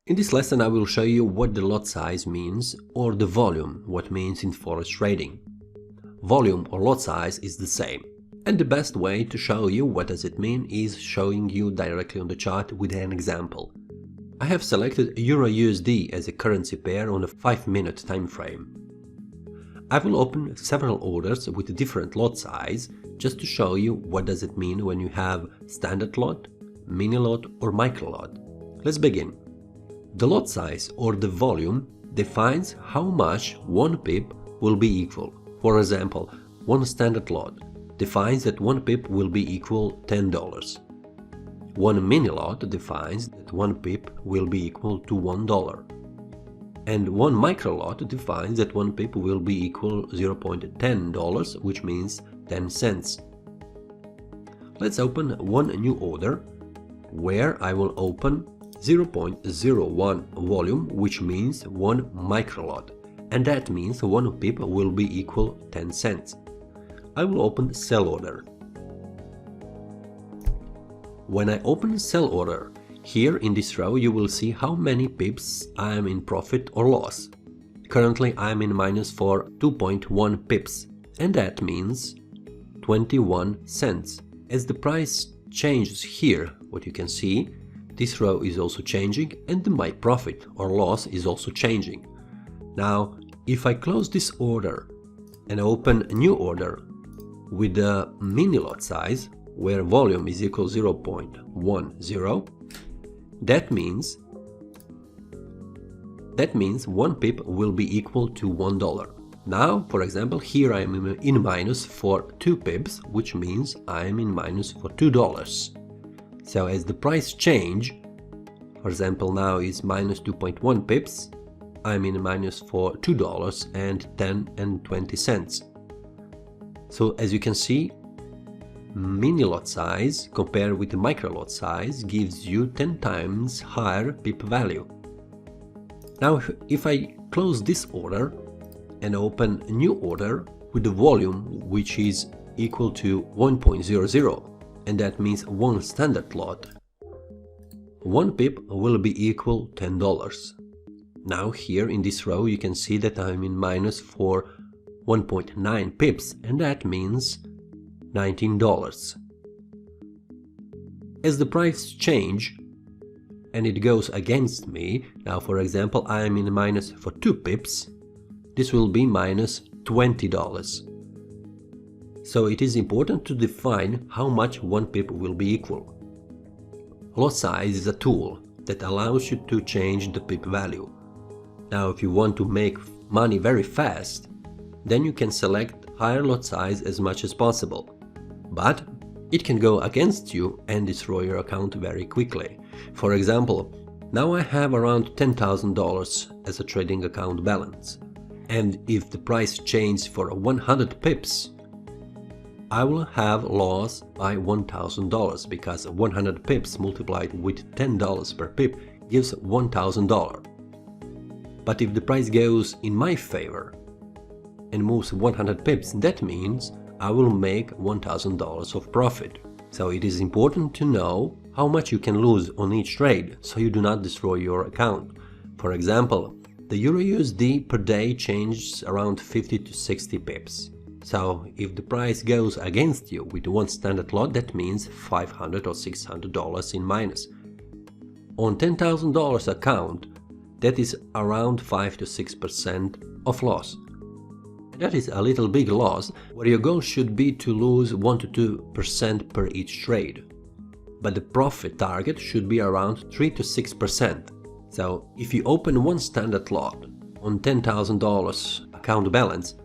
In this lesson I will show you what the lot size means, or the volume, what means in forex trading. Volume or lot size is the same, and the best way to show you what does it mean is showing you directly on the chart with an example. I have selected Euro USD as a currency pair on a 5-minute time frame. I will open several orders with different lot size just to show you what does it mean when you have standard lot, mini lot or micro lot. Let's begin. The lot size or the volume defines how much one pip will be equal. For example, one standard lot defines that one pip will be equal $10. One mini lot defines that one pip will be equal to $1. And one micro lot defines that one pip will be equal $0.10, which means 10 cents. Let's open one new order where I will open 0.01 volume, which means one micro lot, and that means one pip will be equal 10 cents. I will open sell order. When I open sell order, here in this row you will see how many pips I am in profit or loss. Currently I am in minus for 2.1 pips, and that means 21 cents. As the price changes here, what you can see, this row is also changing and my profit or loss is also changing. Now, if I close this order and open a new order with the mini lot size, where volume is equal 0.10, that means one pip will be equal to $1. Now, for example, here I am in minus for 2 pips, which means I am in minus for $2. So as the price change, for example now is minus 2.1 pips, I'm in minus for $2.10 and 20 cents. So as you can see, mini lot size compared with the micro lot size gives you 10 times higher pip value. Now if I close this order and open a new order with the volume which is equal to 1.00, and that means one standard lot, one pip will be equal $10. Now here in this row you can see that I'm in minus for 1.9 pips, and that means $19. As the price change and it goes against me, now for example I am in minus for 2 pips, this will be minus $20. So it is important to define how much one pip will be equal. Lot size is a tool that allows you to change the pip value. Now if you want to make money very fast, then you can select higher lot size as much as possible. But it can go against you and destroy your account very quickly. For example, now I have around $10,000 as a trading account balance. And if the price changes for 100 pips, I will have loss by $1,000 because 100 pips multiplied with $10 per pip gives $1,000. But if the price goes in my favor and moves 100 pips, that means I will make $1,000 of profit. So it is important to know how much you can lose on each trade so you do not destroy your account. For example, the Euro USD per day changes around 50 to 60 pips. So if the price goes against you with one standard lot, that means $500 or $600 in minus. On $10,000 account, that is around 5 to 6% of loss. That is a little big loss, where your goal should be to lose 1 to 2% per each trade. But the profit target should be around 3 to 6%. So if you open one standard lot on $10,000 account balance,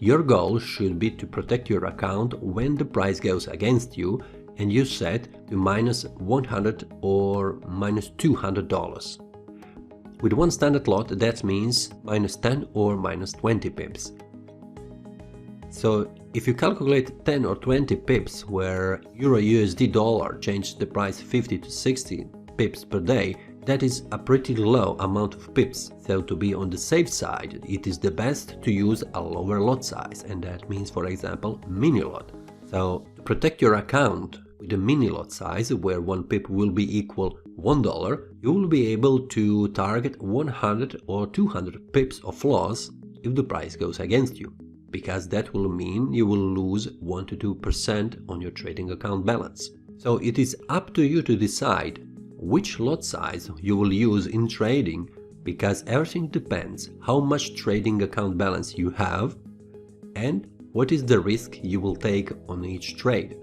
your goal should be to protect your account when the price goes against you and you set to minus $100 or minus $200. With one standard lot, that means minus 10 or minus 20 pips. So if you calculate 10 or 20 pips where Euro USD dollar changed the price 50 to 60 pips per day, that is a pretty low amount of pips. So to be on the safe side, it is the best to use a lower lot size, and that means, for example, mini lot. So to protect your account with a mini lot size where one pip will be equal $1, you will be able to target 100 or 200 pips of loss if the price goes against you, because that will mean you will lose 1 to 2% on your trading account balance. So it is up to you to decide which lot size you will use in trading, because everything depends how much trading account balance you have and what is the risk you will take on each trade.